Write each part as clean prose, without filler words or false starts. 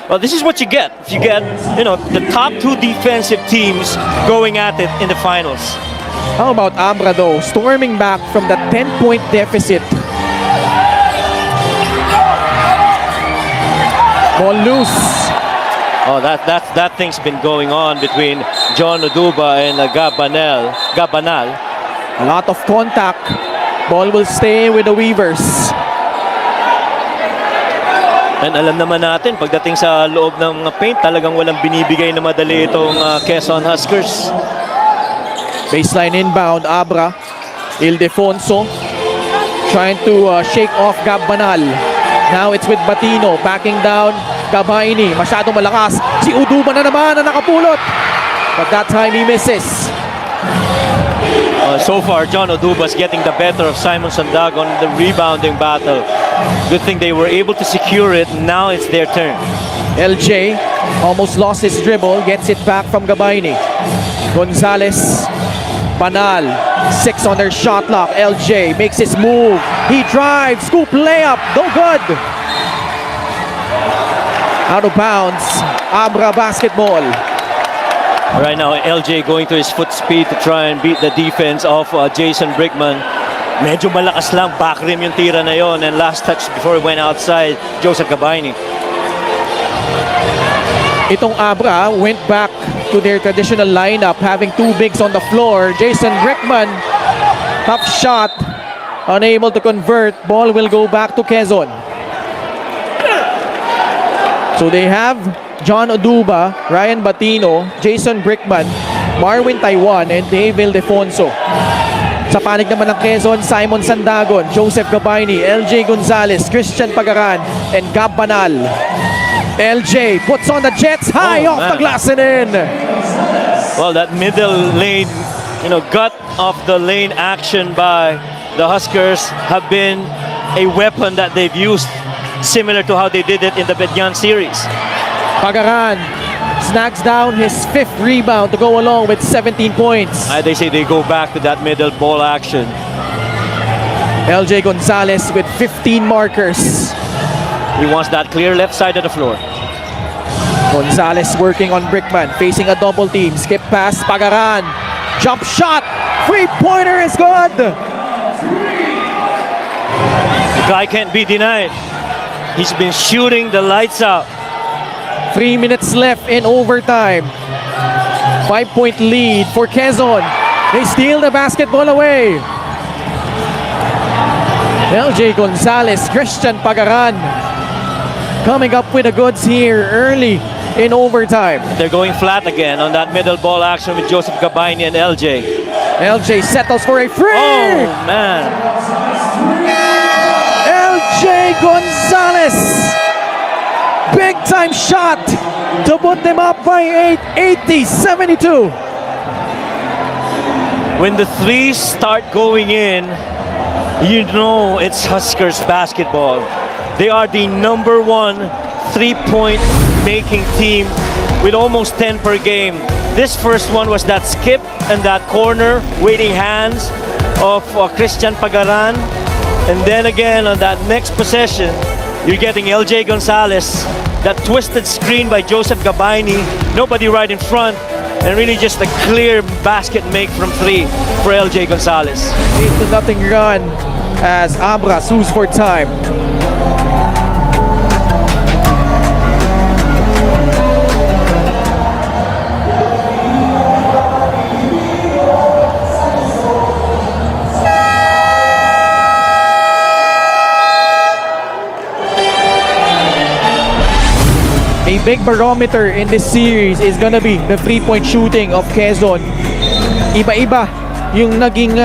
Well, this is what you get. If you get, the top two defensive teams going at it in the finals. How about Abra though, storming back from the 10-point deficit? Ball loose. Oh, that thing's been going on between John Oduba and Gabanal. A lot of contact. Ball will stay with the Weavers. And alam naman natin, pagdating sa loob ng paint, talagang walang binibigay na madali itong Quezon Huskers. Baseline inbound, Abra. Ildefonso trying to shake off Gabanal. Now it's with Batino, backing down Gabaini. Masyadong malakas. Si Uduba na naman na nakapulot. But that time he misses. So far, John Oduba's getting the better of Simon Sandagon in the rebounding battle. Good thing they were able to secure it. Now it's their turn. LJ almost lost his dribble. Gets it back from Gabaini. Gonzalez. Banal. 6 on their shot clock. LJ makes his move. He drives. Scoop layup. No good. Out of bounds. Abra basketball. Right now, LJ going to his foot speed to try and beat the defense of Jason Brickman. Medyo malakas lang, back rim yung tira na yon, and last touch before it went outside, Joseph Gabaini. Itong Abra went back to their traditional lineup, having two bigs on the floor. Jason Brickman, tough shot, unable to convert. Ball will go back to Quezon. So they have John Oduba, Ryan Batino, Jason Brickman, Marwin Taiwan, and Dave Ildefonso. Sa panig naman ng Quezon, Simon Sandagon, Joseph Gabaini, LJ Gonzalez, Christian Pagaran, and Gab Banal. LJ puts on the Jets high off the glass and in. Well, that middle lane, gut of the lane action by the Huskers have been a weapon that they've used, similar to how they did it in the Bedyan series. Pagaran snags down his 5th rebound to go along with 17 points. They say they go back to that middle ball action. LJ Gonzalez with 15 markers. He wants that clear left side of the floor. Gonzalez working on Brickman, facing a double team. Skip pass, Pagaran. Jump shot. 3-pointer is good. The guy can't be denied. He's been shooting the lights out. 3 minutes left in overtime. 5-point lead for Quezon. They steal the basketball away. LJ Gonzalez, Christian Pagaran coming up with the goods here early in overtime. They're going flat again on that middle ball action with Joseph Gabaini and LJ. LJ settles for a free. Oh, man. LJ Gonzalez. Big time shot to put them up by 8, 80-72. When the threes start going in, you know it's Huskers basketball. They are the #1 3-point making team with almost 10 per game. This first one was that skip and that corner waiting hands of Christian Pagaran. And then again on that next possession, you're getting LJ Gonzalez, that twisted screen by Joseph Gabaini, nobody right in front, and really just a clear basket make from 3 for LJ Gonzalez. 8-0 run as Abra sues for time. A big barometer in this series is gonna be the 3-point shooting of Quezon. Iba-iba yung naging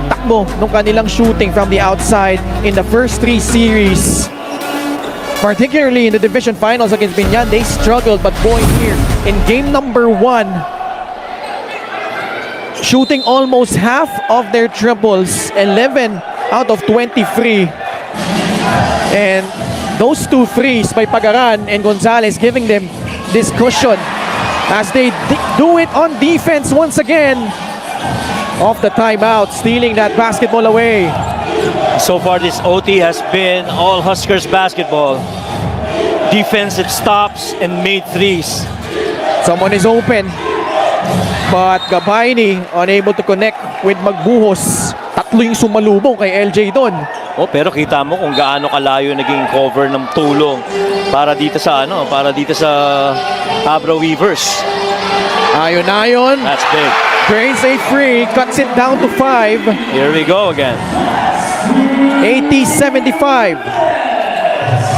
takbo ng kanilang shooting from the outside in the first 3 series. Particularly in the division finals against Binyan, they struggled, but boy, here in game number 1, shooting almost half of their triples, 11 out of 23. And those 2 threes by Pagaran and Gonzalez giving them this cushion as they do it on defense once again. Off the timeout, stealing that basketball away. So far this OT has been all Huskers basketball. defensive stops and made threes. Someone is open. But Gabayni unable to connect with Magbuhos. Tatlo yung sumalubong kay LJ doon. Oh, pero kita mo kung gaano kalayo naging cover ng tulong para dito sa Abra Weavers. Ayon. That's big. Drains a free, cuts it down to 5. Here we go again. 80-75.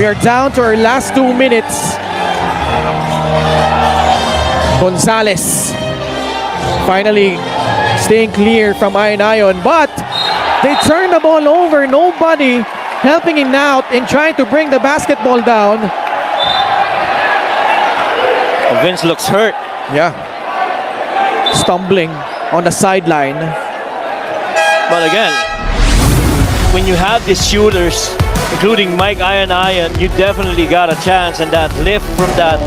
We are down to our last 2 minutes. Gonzalez finally staying clear from Ayon, but they turn the ball over. Nobody helping him out and trying to bring the basketball down. Vince looks hurt. Yeah. Stumbling on the sideline. But again, when you have these shooters, including Mike Ayon, you definitely got a chance. And that lift from that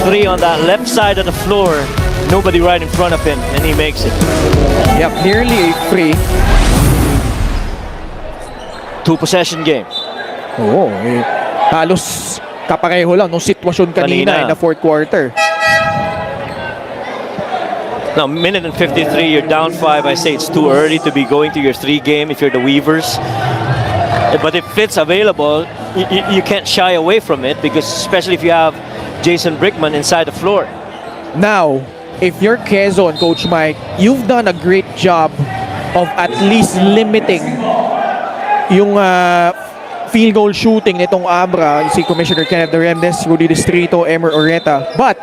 three on that left side of the floor, nobody right in front of him, and he makes it. Yep, nearly a free. 2-possession game. Oo, halos kapareho lang nung sitwasyon kanina in the fourth quarter. Now, minute and 53, you're down 5. I say it's too early to be going to your 3 game if you're the Weavers. But if it's available, you can't shy away from it, because especially if you have Jason Brickman inside the floor. Now, if you're Quezon, Coach Mike, you've done a great job of at least limiting yung field goal shooting nitong Abra. You see Commissioner Kenneth Duremdes, Rudy Distrito, Emer Oreta. But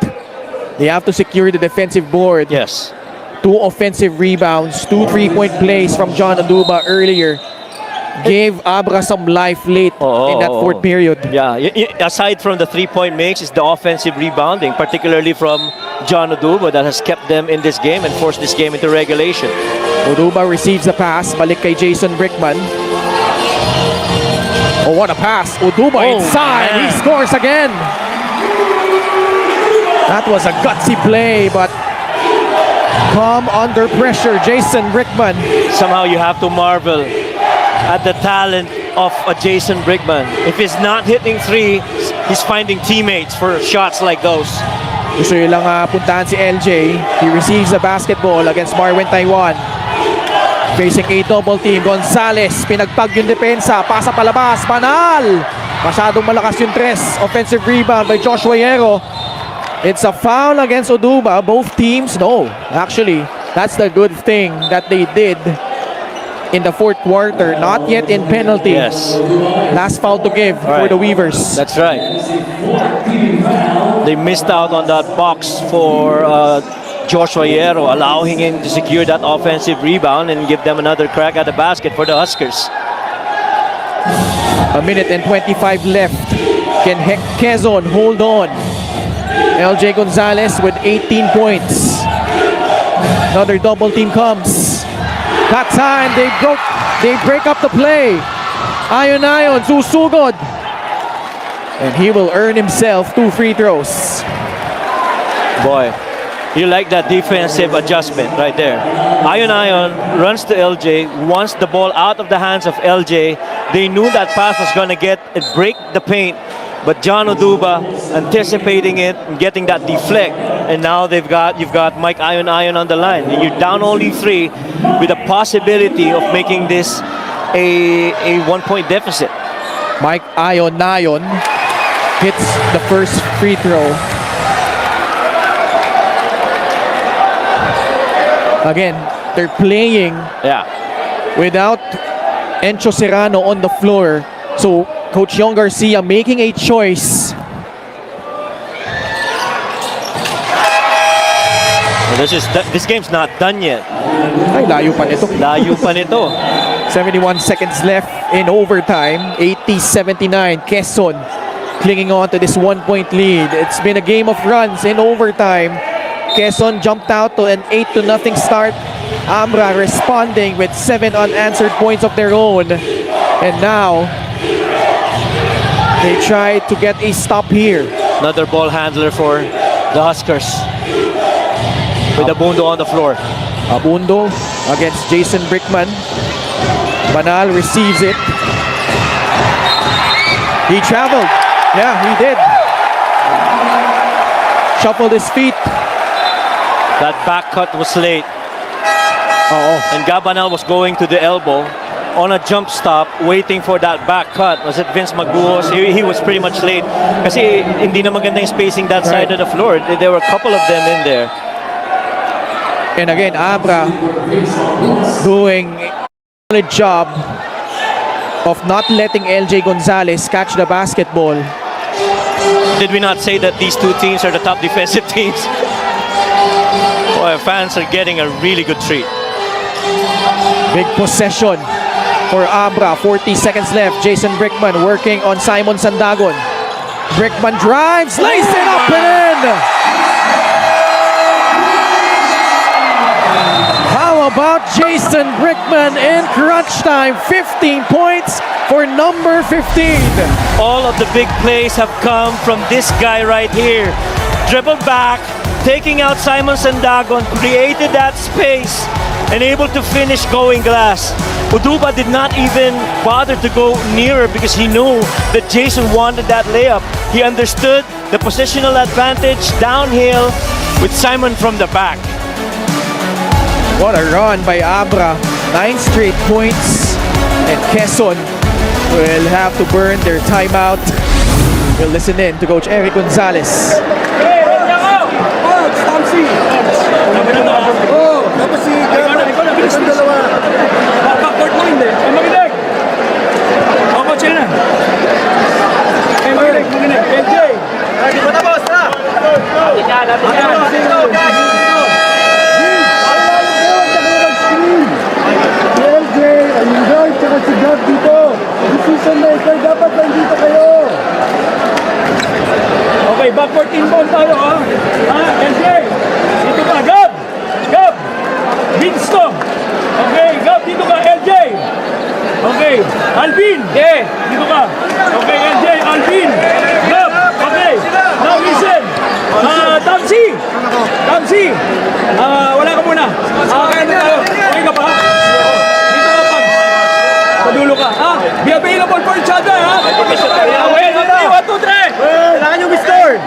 they have to secure the defensive board. Yes. 2 offensive rebounds, 2 3-point plays from John Aduba earlier. Gave Abra some life late in that fourth period. Yeah, aside from the 3-point makes, is the offensive rebounding, particularly from John Aduba, that has kept them in this game and forced this game into regulation. Aduba receives the pass, balik kay Jason Brickman. Oh, what a pass. Aduba inside, man. he scores again. That was a gutsy play, but calm under pressure, Jason Brickman. Somehow you have to marvel at the talent of a Jason Brickman. If he's not hitting 3, he's finding teammates for shots like those. Gusto nyo lang puntahan si LJ. He receives the basketball against Marwin Taiwan. Facing a double team. Gonzalez, pinagpag yung depensa. Pasa palabas, Banal. Masyadong malakas yung 3. Offensive rebound by Joshua Yero. It's a foul against Aduba. Both teams, no. Actually, that's the good thing that they did in the fourth quarter. Not yet in penalty. Yes. Last foul to give for the Weavers. That's right. They missed out on that box for Joshua Yero, allowing him to secure that offensive rebound and give them another crack at the basket for the Huskers. A minute and 25 left. Can Quezon hold on? LJ Gonzalez with 18 points. Another double team comes. That time they break up the play. Ayon susugod. And he will earn himself 2 free throws. Boy, you like that defensive adjustment right there. Ayon runs to LJ, wants the ball out of the hands of LJ. They knew that pass was going to break the paint. But John Aduba anticipating it and getting that deflect, and now you've got Mike Ayon on the line, and you're down only 3 with a possibility of making this a 1-point deficit. Mike Ayon hits the first free throw. Again, they're playing without Encho Serrano on the floor. So Coach Yong Garcia making a choice. This game's not done yet. Ay, layo pa nito. Layo pa nito. 71 seconds left in overtime. 80-79. Quezon clinging on to this 1-point lead. It's been a game of runs in overtime. Quezon jumped out to an 8-0 start. Abra responding with 7 unanswered points of their own. And now they try to get a stop here. Another ball handler for the Huskers. With Abundo on the floor. Abundo against Jason Brickman. Banal receives it. He traveled. Yeah, he did. shuffled his feet. That back cut was late. Oo. And Gabanal was going to the elbow on a jump stop, waiting for that back cut. Was it Vince Maguos? He was pretty much late. Kasi hindi na maganda yung spacing that side of the floor. There were a couple of them in there. And again, Abra doing a solid job of not letting LJ Gonzalez catch the basketball. Did we not say that these two teams are the top defensive teams? Boy, fans are getting a really good treat. Big possession for Abra. 40 seconds left. Jason Brickman working on Simon Sandagon. Brickman drives, lays it up and in. How about Jason Brickman in crunch time? 15 points for number 15. All of the big plays have come from this guy right here. Dribble back, taking out Simon Sandagon, created that space, and able to finish going glass. Uduba did not even bother to go nearer because he knew that Jason wanted that layup. He understood the positional advantage downhill with Simon from the back. What a run by Abra. 9 straight points. And Quezon will have to burn their timeout. We'll listen in to Coach Eric Gonzalez. Tapos si Gab, isang dalawa. Backcourt mo hindi. Ay, maginig! O, coach yan na. Ay, maginig. LJ! Di ba tapos, ha? Lapit ka. Si LJ, ayun guys, tsaka si Gab dito. Decision maker, dapat nandito kayo. Okay, backcourt inbound tayo, ha? Ha, LJ! Dito ka, Gab! Winston! Okay, Gab, dito ka, LJ! Okay, Alvin! Dito ka! Okay, LJ, Alvin! Gab! Okay, now listen! Tamsi! Wala ka muna. Kaya na tayo. Okay ka pa? Dito ka pag. Padulo ka. Be available for each other, ha? Okay, 1, 2, 3! Kailangan nyo restore!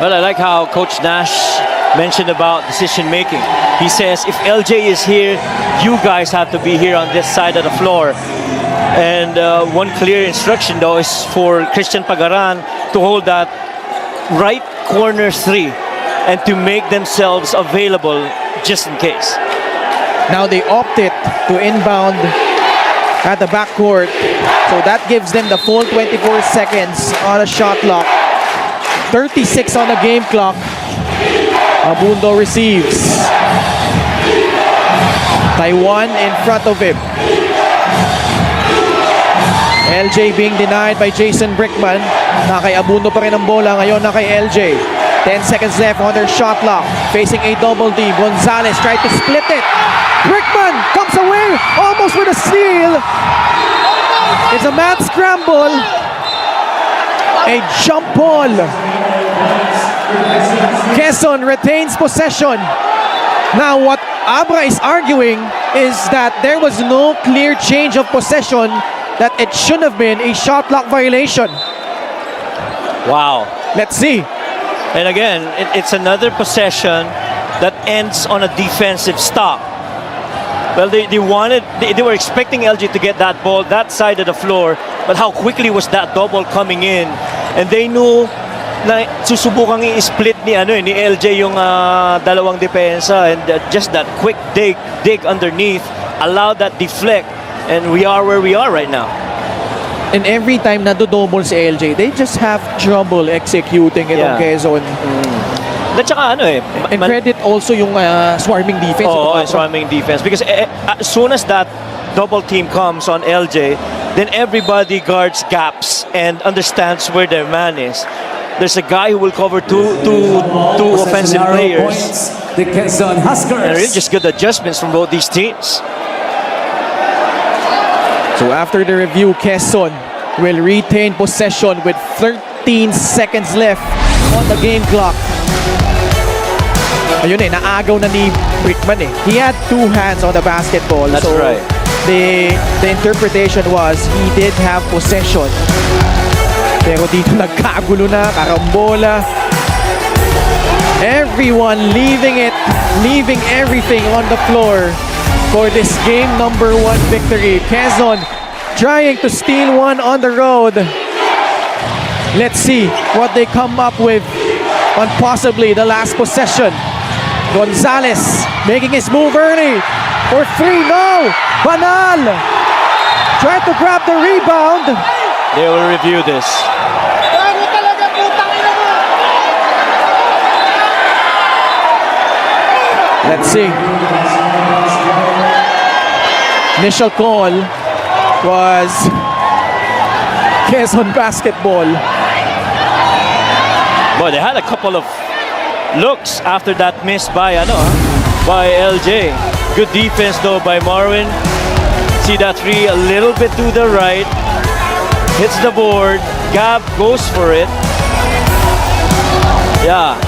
Well, I like how Coach Nash mentioned about decision making. He says if LJ is here, you guys have to be here on this side of the floor. And one clear instruction though is for Christian Pagaran to hold that right corner 3 and to make themselves available just in case. Now they opted to inbound at the backcourt. So that gives them the full 24 seconds on a shot clock. 36 on the game clock. Abundo receives. Taiwan in front of him. LJ being denied by Jason Brickman. Na kay Abundo pa rin ang bola. Ngayon na kay LJ. 10 seconds left on their shot clock. Facing a double team. Gonzalez tried to split it. Brickman comes away almost with a steal. It's a mad scramble. A jump ball. Quezon retains possession. Now what Abra is arguing is that there was no clear change of possession, that it should have been a shot clock violation. Wow. Let's see. And again, it's another possession that ends on a defensive stop. Well, they were expecting LG to get that ball that side of the floor, but how quickly was that double coming in? And they knew na susubukang i-split ni LJ yung dalawang depensa, and just that quick dig underneath allowed that deflect, and we are where we are right now. And every time na double si LJ, they just have trouble executing it on Quezon. At saka And credit also yung swarming defense. Swarming defense. Because as soon as that double team comes on LJ, then everybody guards gaps and understands where their man is. There's a guy who will cover two offensive players. The Quezon Huskers. And really just good adjustments from both these teams. So after the review, Quezon will retain possession with 13 seconds left on the game clock. Ayun naagaw na ni Brickman He had two hands on the basketball. That's so right. The interpretation was he did have possession. Pero dito nagkagulo na, karambola. Everyone leaving everything on the floor for this game number 1 victory. Quezon trying to steal one on the road. Let's see what they come up with on possibly the last possession. Gonzalez making his move early for 3. No! Banal! Trying to grab the rebound. They will review this. Let's see. Initial call was Quezon basketball. Boy, they had a couple of looks after that miss by LJ. Good defense though by Marvin. See that 3 a little bit to the right. Hits the board. Gab goes for it. Yeah.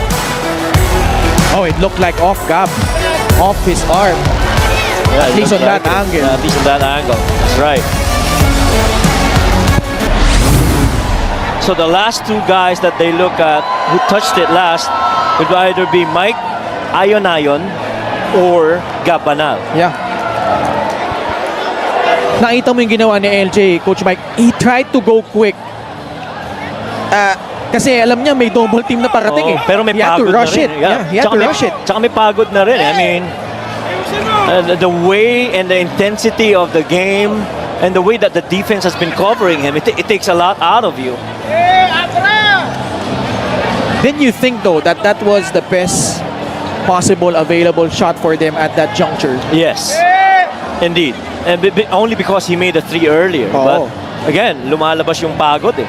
Oh, it looked like off Gab. Off his arm. Yeah, At least on that angle. Yeah, at least on that angle. That's right. So the last 2 guys that they look at who touched it last would either be Mike Ayon or Gab Banal. Yeah. Nakita mo yung ginawa ni LJ, Coach Mike. He tried to go quick. Kasi alam niya may double team na parating eh. Pero may he had to pagod rush na rin. it. Yeah, he had to rush it. Tsaka may pagod na rin. I mean, the way and the intensity of the game and the way that the defense has been covering him, it takes a lot out of you. Didn't you think though that that was the best possible available shot for them at that juncture? Yes, indeed. And only because he made a 3 earlier. Oh. But again, lumalabas yung pagod eh.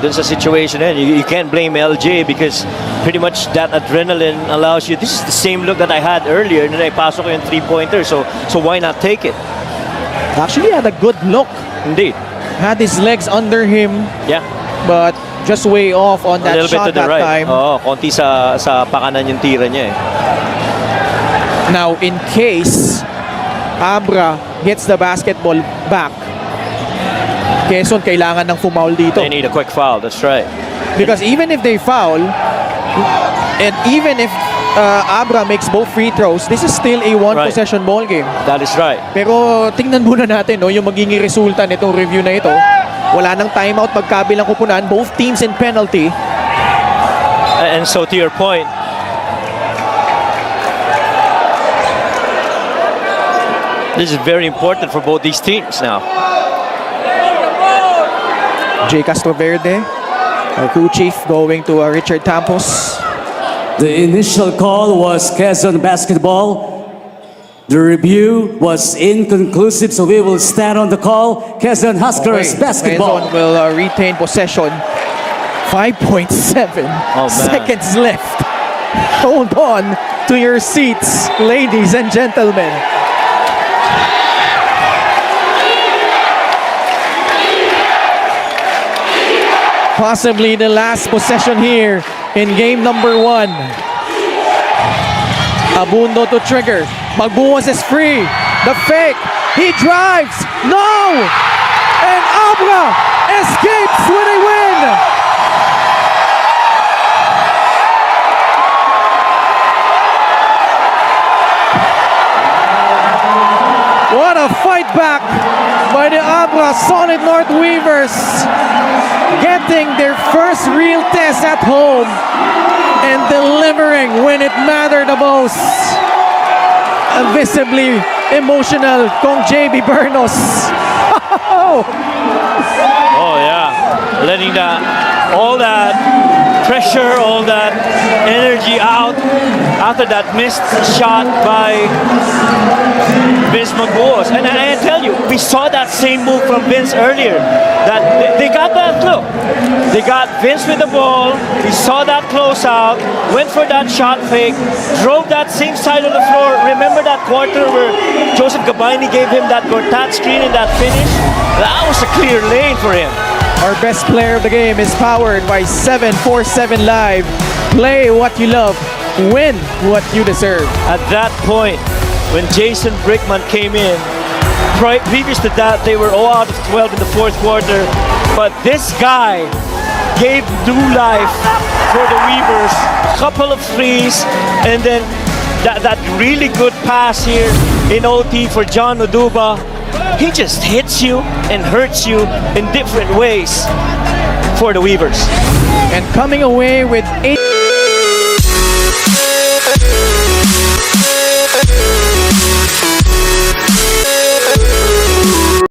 Dun sa situation eh. You can't blame LJ because pretty much that adrenaline allows you. This is the same look that I had earlier. Then I pasok ko yung 3-pointer. So why not take it? Actually had a good look. Indeed. Had his legs under him, Yeah. but just way off on A that little bit shot to the that right. time. Oo, konti sa pakanan yung tira niya eh. Now, in case Abra gets the basketball back, Quezon kailangan ng foul dito. They need a quick foul, that's right. Because even if they foul, and even if Abra makes both free throws, this is still a one-possession ball game. That is right. Pero tingnan muna natin no, yung magiging resulta nitong review na ito. Wala nang timeout pagkabilang kupunan. Both teams in penalty. And so to your point, this is very important for both these teams now. Jay Castroverde, our crew chief, going to Richard Tampos. The initial call was Quezon basketball. The review was inconclusive, so we will stand on the call. Quezon Huskers basketball. Quezon will retain possession. 5.7 seconds left. Hold on to your seats, ladies and gentlemen. Possibly the last possession here in game number 1. Abundo to trigger. Magbuwas is free. The fake. He drives. No! And Abra escapes with a win. What a fight back by the Abra Solid North Weavers. Getting their first real test at home and delivering when it mattered the most. A visibly emotional kong JB Bernos. Oh yeah, letting all that pressure, all that energy out after that missed shot by Vince Magbuos. And I tell you, we saw that same move from Vince earlier. That they got that look. They got Vince with the ball. We saw that close out. Went for that shot fake. Drove that same side of the floor. Remember that quarter where Joseph Gabaini gave him that Gortat screen in that finish? That was a clear lane for him. Our best player of the game is powered by 747 Live. Play what you love. Win what you deserve. At that point, when Jason Brickman came in, previous to that, they were all out of 12 in the fourth quarter. But this guy gave new life for the Weavers. Couple of threes, and then that really good pass here in OT for John Oduba. He just hits you and hurts you in different ways for the Weavers. And coming away with 8